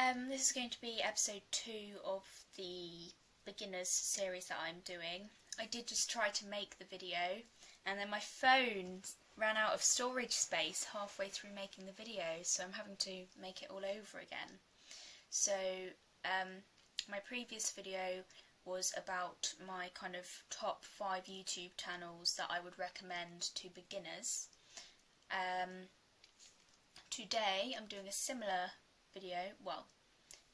This is going to be episode 2 of the beginners series that I'm doing. I did just try to make the video and then my phone ran out of storage space halfway through making the video, so I'm having to make it all over again. So my previous video was about my kind of top 5 YouTube channels that I would recommend to beginners. Today I'm doing a similar video, well,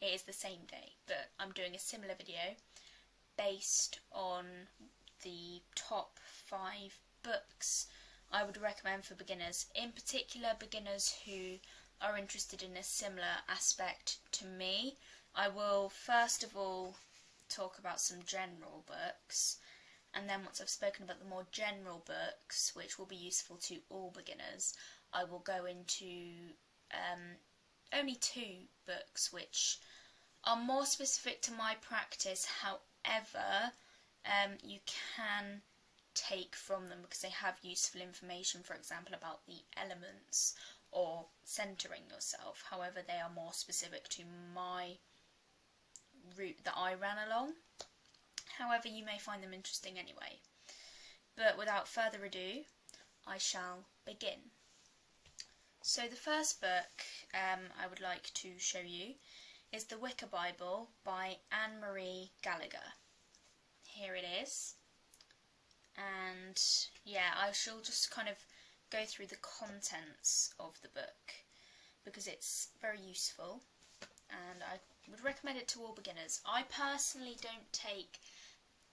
it is the same day, but I'm doing a similar video based on the top 5 books I would recommend for beginners, in particular beginners who are interested in a similar aspect to me. I will first of all talk about some general books, and then once I've spoken about the more general books, which will be useful to all beginners, I will go into only 2 books which are more specific to my practice. However, you can take from them because they have useful information, for example about the elements or centering yourself. However, they are more specific to my route that I ran along. However, you may find them interesting anyway. But without further ado, I shall begin. So the first book I would like to show you is The Wicker Bible by Anne-Marie Gallagher. Here it is. And yeah, I shall just kind of go through the contents of the book because it's very useful and I would recommend it to all beginners. I personally don't take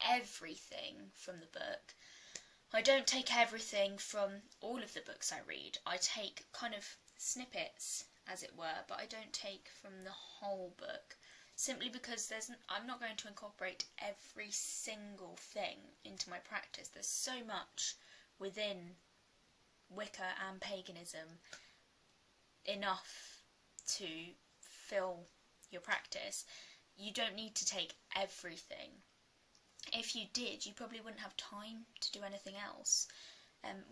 everything from the book. I don't take everything from all of the books I read. I take kind of snippets, as it were, but I don't take from the whole book, simply because I'm not going to incorporate every single thing into my practice. There's so much within Wicca and paganism, enough to fill your practice. You don't need to take everything. If you did, you probably wouldn't have time to do anything else.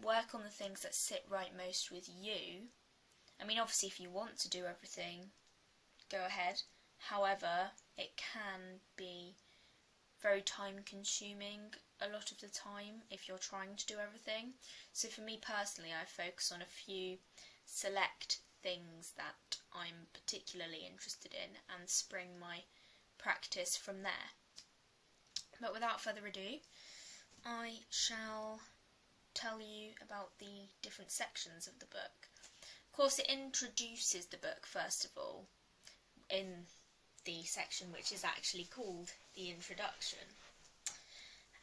Work on the things that sit right most with you. I mean, obviously if you want to do everything, go ahead. However, it can be very time consuming a lot of the time if you're trying to do everything. So for me personally, I focus on a few select things that I'm particularly interested in and spring my practice from there. But without further ado, I shall tell you about the different sections of the book. Of course, it introduces the book first of all in the section which is actually called the introduction.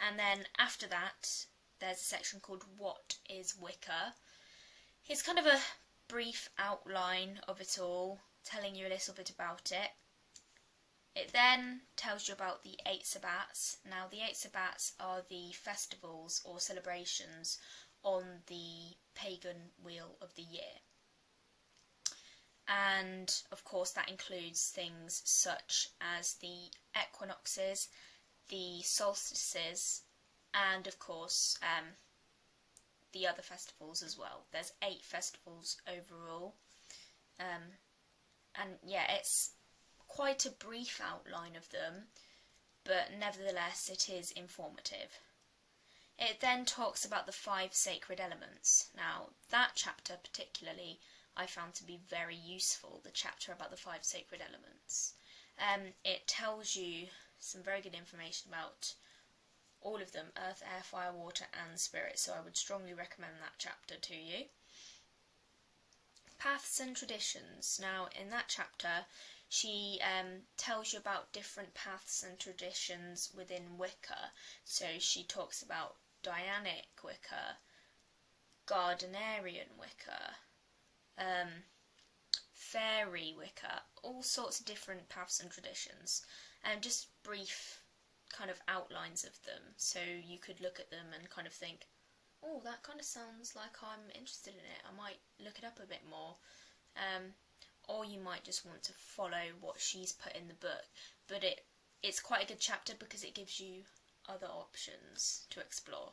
And then after that, there's a section called What is Wicca? It's kind of a brief outline of it all, telling you a little bit about it. It then tells you about the 8 Sabbats. Now, the 8 Sabbats are the festivals or celebrations on the pagan wheel of the year. And, of course, that includes things such as the equinoxes, the solstices, and, of course, the other festivals as well. There's 8 festivals overall. And, yeah, it's quite a brief outline of them, but nevertheless it is informative. It then talks about the 5 sacred elements. Now, that chapter particularly I found to be very useful, the chapter about the 5 sacred elements. It tells you some very good information about all of them: earth, air, fire, water and spirit, so I would strongly recommend that chapter to you. Paths and traditions. Now, in that chapter she tells you about different paths and traditions within Wicca. So she talks about Dianic Wicca, Gardnerian Wicca, Fairy Wicca, all sorts of different paths and traditions, and just brief kind of outlines of them, so you could look at them and kind of think, oh, that kind of sounds like I'm interested in it, I might look it up a bit more. Or you might just want to follow what she's put in the book. But it's quite a good chapter because it gives you other options to explore.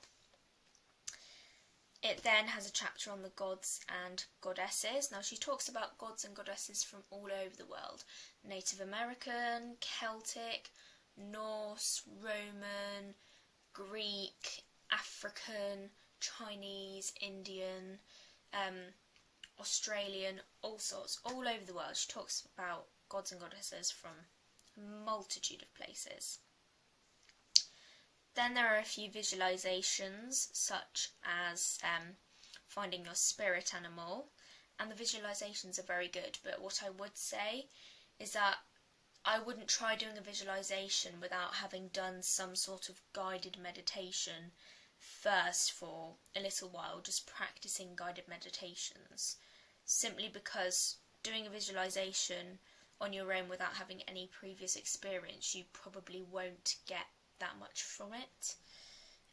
It then has a chapter on the gods and goddesses. Now she talks about gods and goddesses from all over the world. Native American, Celtic, Norse, Roman, Greek, African, Chinese, Indian, Australian, all sorts, all over the world. She talks about gods and goddesses from a multitude of places. Then there are a few visualizations, such as finding your spirit animal, and the visualizations are very good, but what I would say is that I wouldn't try doing a visualization without having done some sort of guided meditation first for a little while, just practicing guided meditations, simply because doing a visualization on your own without having any previous experience, you probably won't get that much from it.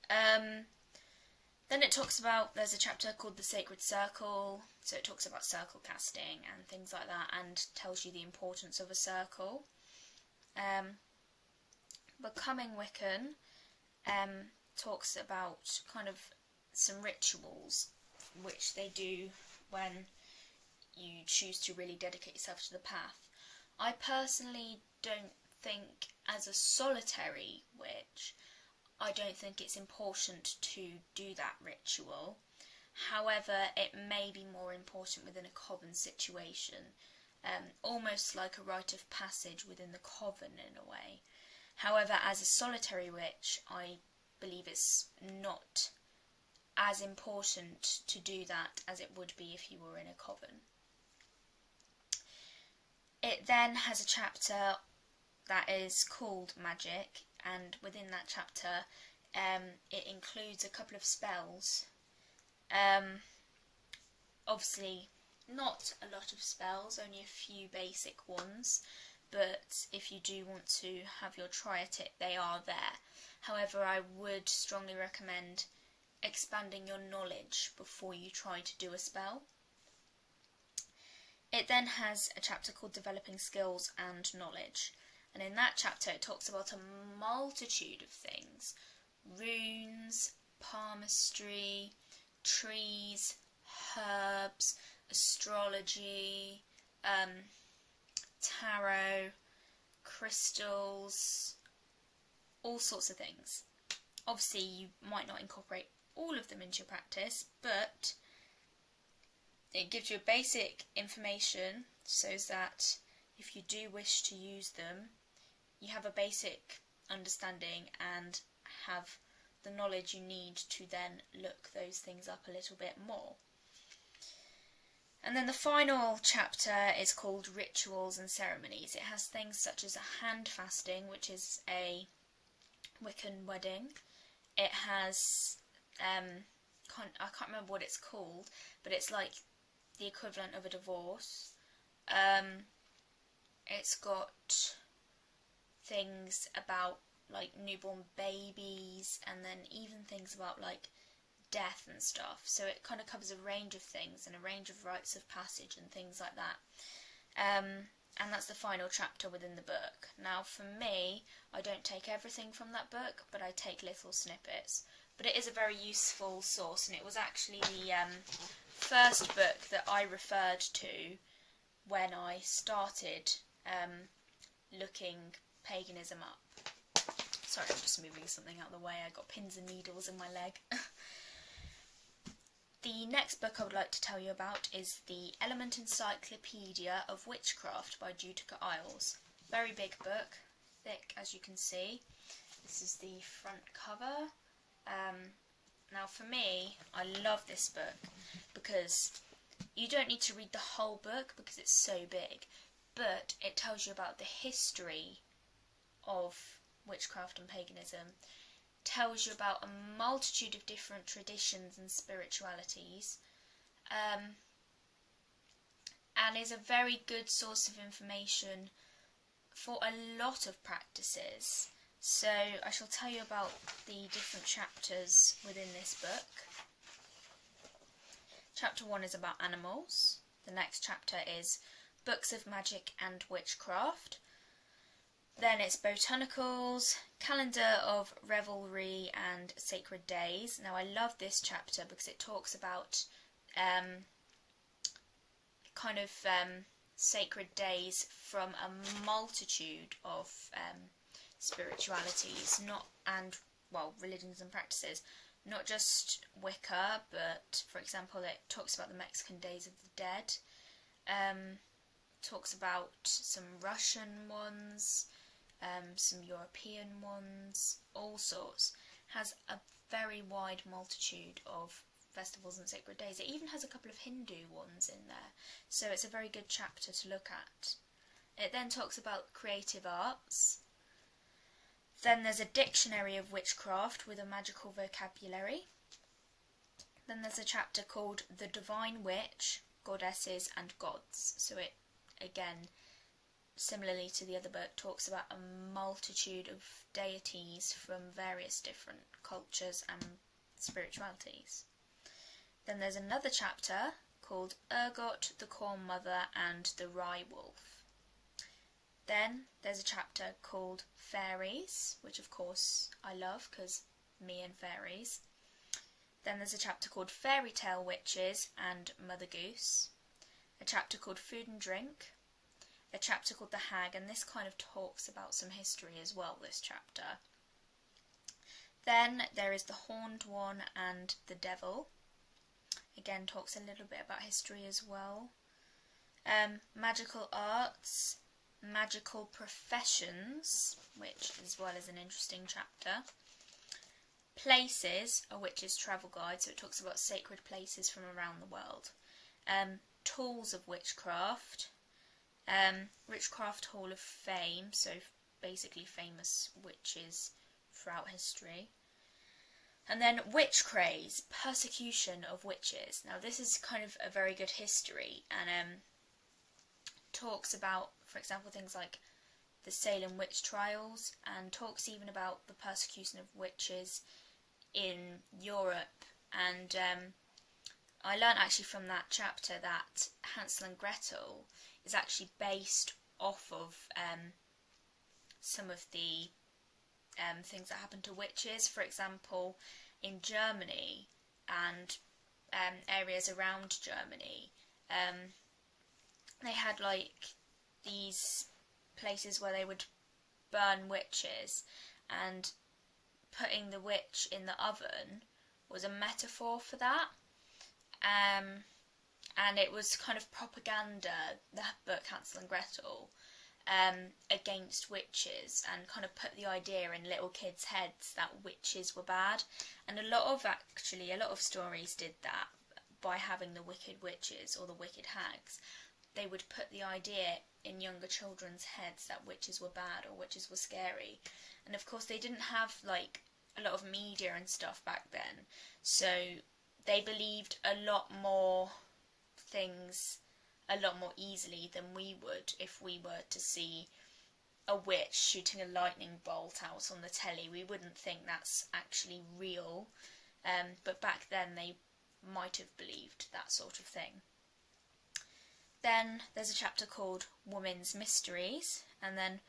Then it talks about, there's a chapter called the Sacred Circle, so it talks about circle casting and things like that, and tells you the importance of a circle. Becoming Wiccan talks about kind of some rituals which they do when you choose to really dedicate yourself to the path. I personally don't think, as a solitary witch, I don't think it's important to do that ritual. However, it may be more important within a coven situation, almost like a rite of passage within the coven in a way. However, as a solitary witch, I believe it's not as important to do that as it would be if you were in a coven. It then has a chapter that is called Magic, and within that chapter it includes a couple of spells. Obviously not a lot of spells, only a few basic ones, but if you do want to have your try at it, they are there. However, I would strongly recommend expanding your knowledge before you try to do a spell. It then has a chapter called Developing Skills and Knowledge, and in that chapter it talks about a multitude of things: runes, palmistry, trees, herbs, astrology, tarot, crystals, all sorts of things. Obviously you might not incorporate all of them into your practice, but it gives you a basic information so that if you do wish to use them, you have a basic understanding and have the knowledge you need to then look those things up a little bit more. And then the final chapter is called Rituals and Ceremonies. It has things such as a hand fasting, which is a Wiccan wedding. It has, I can't remember what it's called, but it's like the equivalent of a divorce. It's got things about like newborn babies, and then even things about like death and stuff. So it kind of covers a range of things and a range of rites of passage and things like that. And that's the final chapter within the book. Now for me, I don't take everything from that book, but I take little snippets. But it is a very useful source, and it was actually the first book that I referred to when I started looking paganism up. Sorry, I'm just moving something out of the way. I got pins and needles in my leg. The next book I would like to tell you about is the Element Encyclopedia of Witchcraft by Judika Isles. Very big book, thick as you can see. This is the front cover. Now for me, I love this book because you don't need to read the whole book because it's so big, but it tells you about the history of witchcraft and paganism, tells you about a multitude of different traditions and spiritualities, and is a very good source of information for a lot of practices. So I shall tell you about the different chapters within this book. Chapter 1 is about animals. The next chapter is Books of Magic and Witchcraft. Then it's botanicals, calendar of revelry and sacred days. Now I love this chapter because it talks about sacred days from a multitude of spiritualities, religions and practices. Not just Wicca, but for example, it talks about the Mexican Days of the Dead. Talks about some Russian ones, some European ones, all sorts. Has a very wide multitude of festivals and sacred days. It even has a couple of Hindu ones in there, so it's a very good chapter to look at. It then talks about creative arts. Then there's a dictionary of witchcraft with a magical vocabulary. Then there's a chapter called The Divine Witch, Goddesses and Gods. So it, again, similarly to the other book, talks about a multitude of deities from various different cultures and spiritualities. Then there's another chapter called Ergot, the Corn Mother and the Rye Wolf. Then there's a chapter called Fairies, which of course I love because me and fairies. Then there's a chapter called Fairy Tale Witches and Mother Goose. A chapter called Food and Drink. A chapter called The Hag, and this kind of talks about some history as well, this chapter. Then there is The Horned One and the Devil. Again, talks a little bit about history as well. Magical arts, magical professions, which as well is an interesting chapter. Places, a witch's travel guide, so it talks about sacred places from around the world. Tools of witchcraft. Witchcraft Hall of Fame, so basically famous witches throughout history. And then witch craze, persecution of witches. Now this is kind of a very good history, and talks about, for example, things like the Salem witch trials, and talks even about the persecution of witches in Europe. And I learnt actually from that chapter that Hansel and Gretel is actually based off of some of the things that happened to witches. For example, in Germany and areas around Germany, they had like these places where they would burn witches, and putting the witch in the oven was a metaphor for that. And it was kind of propaganda, the book Hansel and Gretel, against witches, and kind of put the idea in little kids' heads that witches were bad. And a lot of stories did that by having the wicked witches or the wicked hags. They would put the idea in younger children's heads that witches were bad or witches were scary. And of course they didn't have like a lot of media and stuff back then, so they believed a lot more things a lot more easily than we would if we were to see a witch shooting a lightning bolt out on the telly. We wouldn't think that's actually real, but back then they might have believed that sort of thing. Then there's a chapter called Women's Mysteries, and then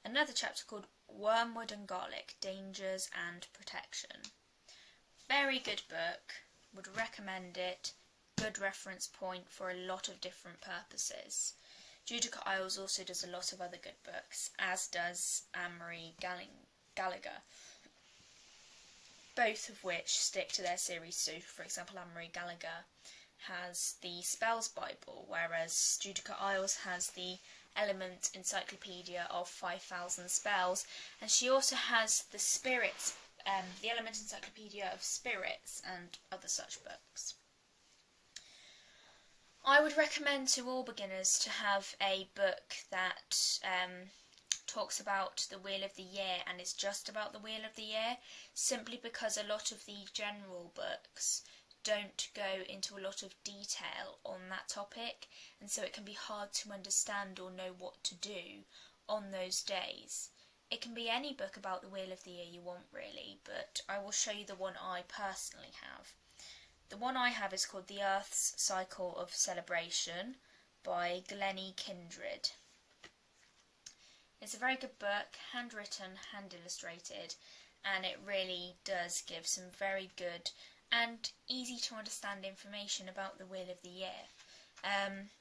another chapter called Wormwood and Garlic, Dangers and Protection. Very good book, would recommend it. Good reference point for a lot of different purposes. Judica Isles also does a lot of other good books, as does Anne-Marie Gallagher, both of which stick to their series. So, for example, Anne-Marie Gallagher has the Spells Bible, whereas Judica Isles has the Element Encyclopedia of 5,000 Spells, and she also has the Spirits, the Element Encyclopedia of Spirits, and other such books. I would recommend to all beginners to have a book that talks about the Wheel of the Year and is just about the Wheel of the Year, simply because a lot of the general books don't go into a lot of detail on that topic, and so it can be hard to understand or know what to do on those days. It can be any book about the Wheel of the Year you want, really, but I will show you the one I personally have. The one I have is called The Earth's Cycle of Celebration by Glennie Kindred. It It's a very good book, handwritten, hand illustrated, and it really does give some very good and easy to understand information about the Wheel of the Year.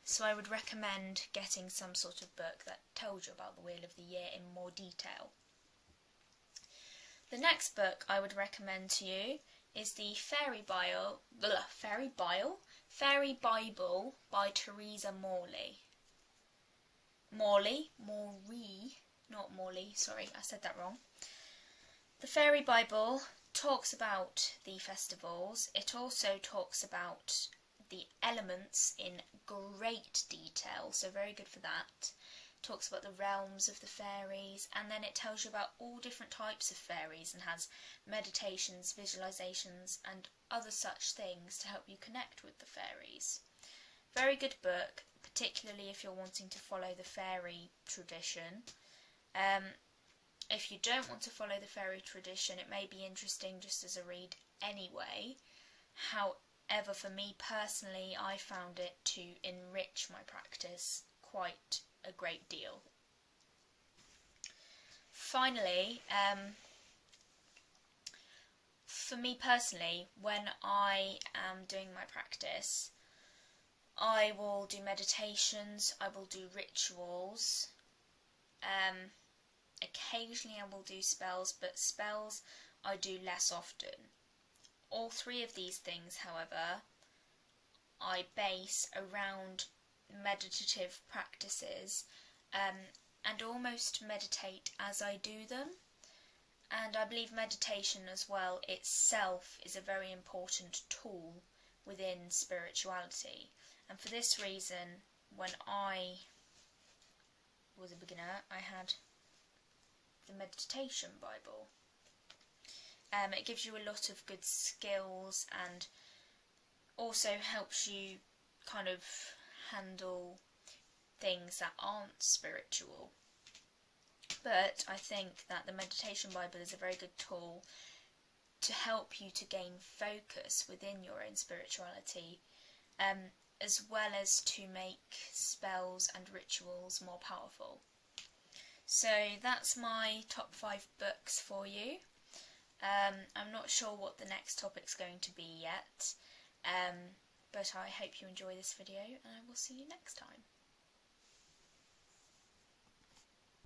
So I would recommend getting some sort of book that tells you about the Wheel of the Year in more detail. The next book I would recommend to you is the Fairy Bible by Teresa Morley. Morley, not Morley, sorry, I said that wrong. The Fairy Bible talks about the festivals. It also talks about the elements in great detail, so very good for that. It talks about the realms of the fairies, and then it tells you about all different types of fairies and has meditations, visualizations and other such things to help you connect with the fairies. Very good book, particularly if you're wanting to follow the fairy tradition. If you don't want to follow the fairy tradition, it may be interesting just as a read anyway. However, for me personally, I found it to enrich my practice quite a great deal. Finally, for me personally, when I am doing my practice, I will do meditations, I will do rituals, occasionally I will do spells, but spells I do less often. All three of these things, however, I base around meditative practices and almost meditate as I do them. And I believe meditation as well itself is a very important tool within spirituality. And for this reason, when I was a beginner, I had the Meditation Bible. It gives you a lot of good skills and also helps you kind of handle things that aren't spiritual. But I think that the Meditation Bible is a very good tool to help you to gain focus within your own spirituality, as well as to make spells and rituals more powerful. So that's my top 5 books for you. I'm not sure what the next topic's going to be yet, but I hope you enjoy this video and I will see you next time.